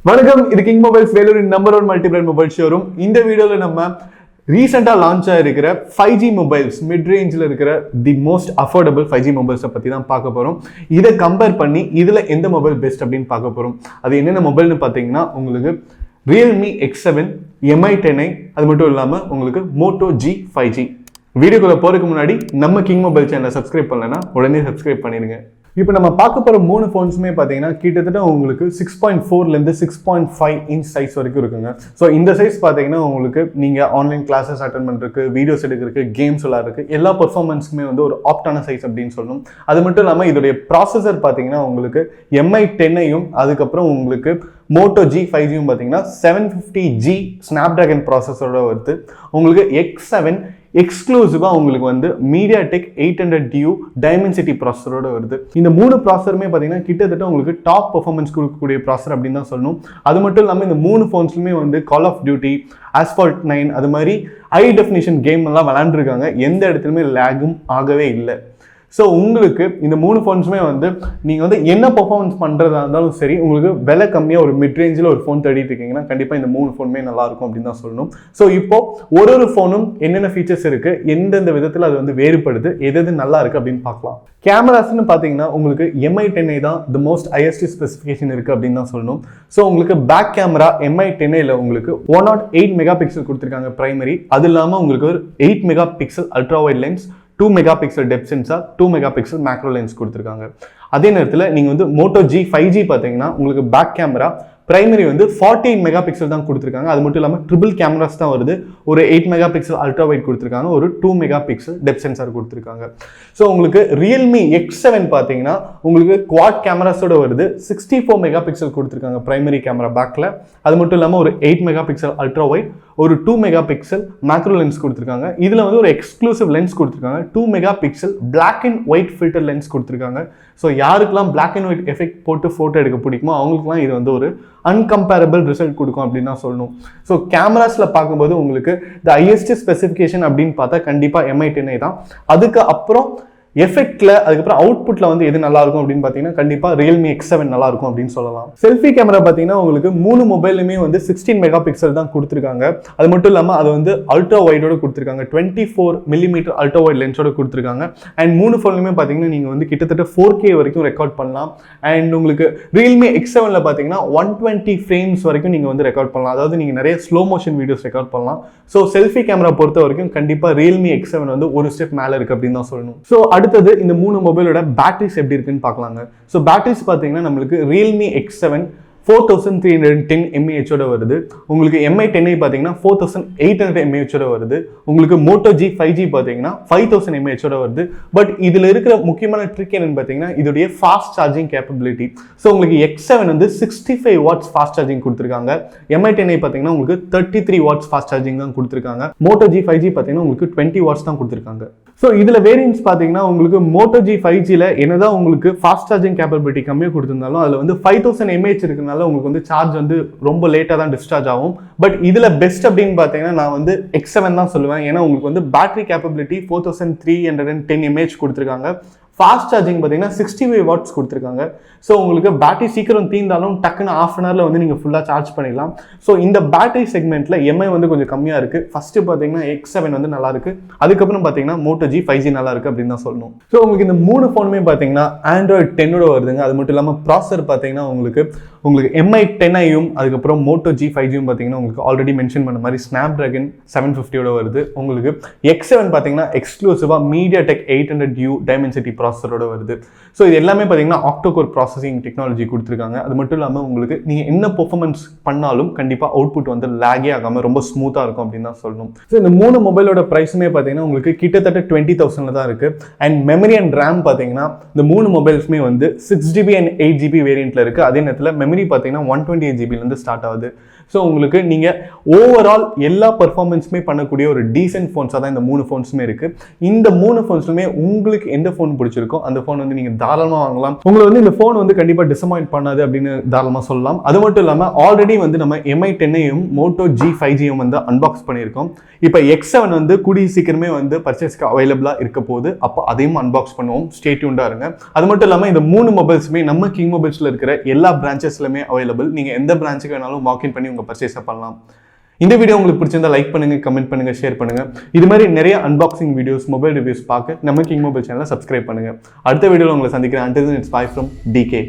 வணக்கம், இது king mobiles Vellore number 1 multi brand mobile showroom. இந்த வீடியோவில் நம்ம ரீசெண்டாக லான்ச் ஆகிருக்கிற 5G மொபைல்ஸ், மிட் ரேஞ்சில் இருக்கிற தி மோஸ்ட் அஃபோர்டபுள் 5G மொபைல்ஸை பற்றி தான் பார்க்க போகிறோம். இதை கம்பேர் பண்ணி இதில் எந்த மொபைல் பெஸ்ட் அப்படின்னு பார்க்க போகிறோம். அது என்னென்ன மொபைல்னு பார்த்தீங்கன்னா, உங்களுக்கு Realme X7, Mi 10i, அது மட்டும் இல்லாமல் உங்களுக்கு Moto G 5G. வீடியோக்குள்ளே போகிறதுக்கு முன்னாடி நம்ம கிங் மொபைல் சேனலை சப்ஸ்கிரைப் பண்ணலைன்னா உடனே சப்ஸ்கிரைப் பண்ணிடுங்க. இப்போ நம்ம பார்க்க போகிற 3 ஃபோன்ஸுமே பார்த்தீங்கன்னா கிட்டத்தட்ட உங்களுக்கு 6.4லேருந்து 6.5 இன்ச் சைஸ் வரைக்கும் இருக்குங்க. ஸோ இந்த சைஸ் பார்த்தீங்கன்னா உங்களுக்கு நீங்கள் ஆன்லைன் கிளாஸஸ் அட்டன் பண்ணுறதுக்கு, வீடியோஸ் எடுக்கிறதுக்கு, கேம்ஸ் விளாட்றதுக்கு எல்லா பர்ஃபார்மன்ஸுக்குமே வந்து ஒரு ஆப்டான சைஸ் அப்படின்னு சொல்லணும். அது மட்டும் இல்லாமல் இதோடைய ப்ராசஸர் பார்த்தீங்கன்னா உங்களுக்கு Mi 10ஐயும் அதுக்கப்புறம் உங்களுக்கு Moto G 5Gயும் பார்த்தீங்கன்னா 750G ஸ்னாப்டிராகன் ப்ராசஸரோட வருது. உங்களுக்கு X7 எக்ஸ்க்ளூசிவாக உங்களுக்கு வந்து MediaTek 800U டைமென்சிட்டி ப்ராசஸரோட வருது. இந்த 3 ப்ராசஸருமே பார்த்தீங்கன்னா கிட்டத்தட்ட உங்களுக்கு டாப் பர்ஃபார்மன்ஸ் கொடுக்கக்கூடிய ப்ராசஸர் அப்படின்னு தான் சொல்லணும். அது மட்டும் இல்லாமல் இந்த 3 ஃபோன்ஸ்லுமே வந்து கால் ஆஃப் டியூட்டி, Asphalt 9 அது மாதிரி ஹை டெஃபினிஷன் கேம் எல்லாம் விளையாண்டுருக்காங்க. எந்த இடத்துலையுமே லேகும் ஆகவே இல்லை. ஸோ உங்களுக்கு இந்த 3 ஃபோன்ஸுமே வந்து நீங்கள் வந்து என்ன பர்ஃபார்மன்ஸ் பண்ணுறதா இருந்தாலும் சரி, உங்களுக்கு விலை கம்மியாக ஒரு மிட் ரேஞ்சில் ஒரு ஃபோன் தேடிட்டு இருக்கீங்கன்னா கண்டிப்பாக இந்த 3 ஃபோனுமே நல்லாயிருக்கும் அப்படின்னு தான் சொல்லணும். ஸோ இப்போ ஒரு ஃபோனும் என்னென்ன ஃபீச்சர்ஸ் இருக்குது, எந்தெந்த விதத்தில் அது வந்து வேறுபடுது, எது நல்லா இருக்குது அப்படின்னு பார்க்கலாம். கேமராஸ்ன்னு பார்த்தீங்கன்னா உங்களுக்கு Mi 10i தான் தி மோஸ்ட் ஹையஸ்ட் ஸ்பெசிஃபிகேஷன் இருக்குது அப்படின்னு தான் சொல்லணும். ஸோ உங்களுக்கு பேக் கேமரா Mi 10iல உங்களுக்கு 108 மெகா பிக்சல் கொடுத்துருக்காங்க பிரைமரி. அது இல்லாமல் உங்களுக்கு ஒரு 8 mega pixel ultra wide lens, 2 mega pixel depth sensor, 2 mega pixel macro lens கொடுத்துருக்காங்க. அதே நேரத்தில் நீங்கள் வந்து Moto G 5G பார்த்தீங்கன்னா உங்களுக்கு பேக் கேமரா பிரைமரி வந்து 48 மெகா பிக்சல் தான் கொடுத்துருக்காங்க. அது மட்டும் இல்லாமல் ட்ரிபிள் கேமராஸ் தான் வருது. ஒரு 8 மெகா பிக்சல் அல்ட்ரா வைட் கொடுத்துருக்காங்க, ஒரு 2 மெகா பிக்சல் டெப்த் சென்சார் கொடுத்துருக்காங்க. ஸோ உங்களுக்கு Realme X7 பார்த்தீங்கன்னா உங்களுக்கு குவாட் கேமராஸோட வருது. 64 மெகா பிக்சல் கொடுத்துருக்காங்க பிரைமரி கேமரா பேக்கில். அது மட்டும் இல்லாமல் ஒரு 8 மெகா பிக்சல் அல்ட்ரா வைட், ஒரு 2 மெகா பிக்சல் மேக்ரோ லென்ஸ் கொடுத்துருக்காங்க. இதில் வந்து ஒரு எக்ஸ்க்ளூசிவ் லென்ஸ் கொடுத்துருக்காங்க, 2 mega pixel black and white filter lens கொடுத்துருக்காங்க. ஸோ யாருக்கெல்லாம் பிளாக் அண்ட் ஒயிட் எஃபெக்ட் போட்டு ஃபோட்டோ எடுக்க பிடிக்குமோ அவங்களுக்குலாம் இது வந்து ஒரு அன்கம்பேரபிள் ரிசல்ட் கொடுக்கும் அப்படின்னு தான் சொல்லணும். ஸோ கேமராஸில் பார்க்கும்போது உங்களுக்கு த ஹையஸ்ட் ஸ்பெசிஃபிகேஷன் அப்படின்னு பார்த்தா கண்டிப்பாக Mi 10i தான். அதுக்கு அப்புறம் எஃபெக்ட்ல, அதுக்கப்புறம் அவுட்புட்ல வந்து எது நல்லா இருக்கும் அப்படின்னு பார்த்தீங்கன்னா கண்டிப்பாக Realme X7 நல்லா இருக்கும் அப்படின்னு சொல்லலாம். செல்ஃபி கேமரா பார்த்தீங்கன்னா உங்களுக்கு 3 மொபைலுமே வந்து 16 மெகா பிக்சல் தான் கொடுத்துருக்காங்க. அது மட்டும் இல்லாமல் அது வந்து அல்ட்ரா வைடோட கொடுத்துருக்காங்க, 24 மில்லிமீட்டர் அல்ட்ரா வைட் லென்ஸோட கொடுத்துருக்காங்க. அண்ட் 3 ஃபோன்லுமே பார்த்தீங்கன்னா நீங்கள் வந்து கிட்டத்தட்ட 4K வரைக்கும் ரெக்கார்ட் பண்ணலாம். அண்ட் உங்களுக்கு Realme X7ல பார்த்தீங்கன்னா 120 ஃப்ரேம்ஸ் வரைக்கும் நீங்கள் வந்து ரெக்கார்ட் பண்ணலாம். அதாவது நீங்கள் நிறைய ஸ்லோ மோஷன் வீடியோஸ் ரெக்கார்ட் பண்ணலாம். ஸோ செல்ஃபி கேமரா பொறுத்த வரைக்கும் கண்டிப்பாக Realme X7 வந்து ஒரு ஸ்டெப் மேலே இருக்குது அப்படின்னு தான் சொல்லணும். ஸோ அடுத்தது இந்த 3 மொபைலோட பேட்டரிஸ் எப்படி இருக்குன்னு பார்க்கலாங்க. ஸோ பேட்டரிஸ் பார்த்தீங்கன்னா நம்மளுக்கு Realme X7 4310 mAh வருது. உங்களுக்கு Mi 10i பார்த்தீங்கன்னா 4800 mAh வருது. உங்களுக்கு Moto G 5G பார்த்தீங்கன்னா 5000 mAh வருது. பட் இதில் இருக்கிற முக்கியமான ட்ரிக் என்னன்னு பார்த்தீங்கன்னா இதோடைய ஃபாஸ்ட் சார்ஜிங் கேப்பபிலிட்டி. ஸோ உங்களுக்கு X7 வந்து 65 வாட்ஸ் ஃபாஸ்ட் சார்ஜிங் கொடுத்துருக்காங்க. Mi 10i பார்த்தீங்கன்னா உங்களுக்கு 33 வாட்ஸ் ஃபாஸ்ட் சார்ஜிங் தான் கொடுத்துருக்காங்க. Moto G 5G பார்த்தீங்கன்னா உங்களுக்கு 20 வாட்ஸ் தான் கொடுத்துருக்காங்க. ஸோ இதில் வேரியன்ஸ் பார்த்தீங்கன்னா உங்களுக்கு Moto G 5Gல என்னதான் உங்களுக்கு ஃபாஸ்ட் சார்ஜிங் கேப்பபிலிட்டி கம்மியாக கொடுத்துருந்தாலும் அதில் வந்து 5000 mAh இருக்குனால உங்களுக்கு வந்து சார்ஜ் வந்து ரொம்ப லேட்டாக தான் டிஸ்சார்ஜ் ஆகும். பட் இதில் பெஸ்ட் அப்படின்னு பார்த்தீங்கன்னா நான் வந்து X7 தான் சொல்லுவேன். ஏன்னா உங்களுக்கு வந்து பேட்டரி கேப்பபிலிட்டி 4310 mAh கொடுத்துருக்காங்க. ஃபாஸ்ட் சார்ஜிங் பார்த்தீங்கன்னா 65 வாட்ஸ் கொடுத்துருக்காங்க. ஸோ உங்களுக்கு பேட்டரி சீக்கிரம் தீர்ந்தாலும் டக்குன்னு ½ அன் ஹவரில் வந்து நீங்கள் ஃபுல்லாக சார்ஜ் பண்ணிடலாம். ஸோ இந்த பேட்டரி செக்மெண்ட்டில் Mi வந்து கொஞ்சம் கம்மியாக இருக்குது. ஃபஸ்ட்டு பார்த்தீங்கன்னா X7 வந்து நல்லா இருக்குது. அதுக்கப்புறம் பார்த்தீங்கன்னா Moto G 5G நல்லா இருக்குது அப்படின்னு தான் சொல்லணும். ஸோ உங்களுக்கு இந்த 3 ஃபோனுமே பார்த்தீங்கன்னா Android 10 வருதுங்க. அது மட்டும் இல்லாமல் ப்ராசஸர் பார்த்தீங்கன்னா உங்களுக்கு Mi 10iயும் அதுக்கப்புறம் Moto G 5Gயும் பார்த்தீங்கன்னா உங்களுக்கு ஆல்ரெடி மென்ஷன் பண்ண மாதிரி ஸ்னாப்டிராகன் 750 வருது. உங்களுக்கு X7 பார்த்தீங்கன்னா எக்ஸ்க்ளூசிவாக MediaTek 800U டைமென்சிட்டி ப்ராசஸரோட வருது. ஸோ இது எல்லாமே பார்த்தீங்கன்னா ஆக்டோகோர் ப்ராசஸிங் டெக்னாலஜி கொடுத்துருக்காங்க. அது மட்டும் இல்லாமல் உங்களுக்கு நீங்கள் என்ன பெர்ஃபார்மன்ஸ் பண்ணாலும் கண்டிப்பாக அவுட்புட் வந்து லேகே ஆகாமல் ரொம்ப ஸ்மூத்தாக இருக்கும் அப்படின்னு தான் சொல்லணும். ஸோ இந்த 3 மொபைலோட ப்ரைஸுமே பார்த்தீங்கன்னா உங்களுக்கு கிட்டத்தட்ட 20,000 தான் இருக்குது. அண்ட் மெமரி அண்ட் ரேம் பார்த்தீங்கன்னா இந்த 3 மொபைல்ஸுமே வந்து 6GB அண்ட் 8GB வேரியண்ட்டில் இருக்குது. அதே நேரத்தில் மெமரி பார்த்தீங்கன்னா 128GB ஸ்டார்ட் ஆகுது. ஸோ உங்களுக்கு நீங்கள் ஓவரால் எல்லா பர்ஃபார்மன்ஸுமே பண்ணக்கூடிய ஒரு டீசென்ட் ஃபோன்ஸாக தான் இந்த 3 ஃபோன்ஸுமே இருக்குது. இந்த 3 ஃபோன்ஸுமே உங்களுக்கு எந்த ஃபோன் பிடிச்சிருக்கோ அந்த ஃபோன் வந்து நீங்கள் தாராளமாக வாங்கலாம். உங்களை வந்து இந்த ஃபோன் வந்து கண்டிப்பாக டிசப்பாயிண்ட் பண்ணாது அப்படின்னு தாராளமாக சொல்லலாம். அது மட்டும் இல்லாமல் ஆல்ரெடி வந்து நம்ம MI10ஐயும் Moto G5Gயும் வந்து அன்பாக்ஸ் பண்ணியிருக்கோம். இப்போ X7 வந்து கூடிய சீக்கிரமே வந்து பர்ச்சேஸ்க்கு அவைலபிளாக இருக்க போகுது. அப்போ அதையும் அன்பாக்ஸ் பண்ணுவோம். ஸ்டே டியூன்டாக இருங்க. அது மட்டும் இல்லாமல் இந்த 3 மொபைல்ஸுமே நம்ம கிங் மொபைல்ஸில் இருக்கிற எல்லா பிரான்ச்சஸ்லுமே அவைலபிள். நீங்கள் எந்த பிரான்ச்சுக்கு வேணாலும் வாக்கின் பண்ணி உங்கள் பர்ச்சேஸை பண்ணலாம். இந்த வீடியோ உங்களுக்கு பிடிச்சிருந்தா லைக் பண்ணுங்க, கமெண்ட் பண்ணுங்க, ஷேர் பண்ணுங்க. இது மாதிரி நிறைய அன்பாக்சிங் வீடியோஸ், மொபைல் ரிவ்யூஸ் பார்க்க நம்ம கிங் மொபைல் சேனலை சப்ஸ்கிரைப் பண்ணுங்க. அடுத்த வீடியோவில் உங்களை சந்திக்கிறேன். Until then, it's bye from DK.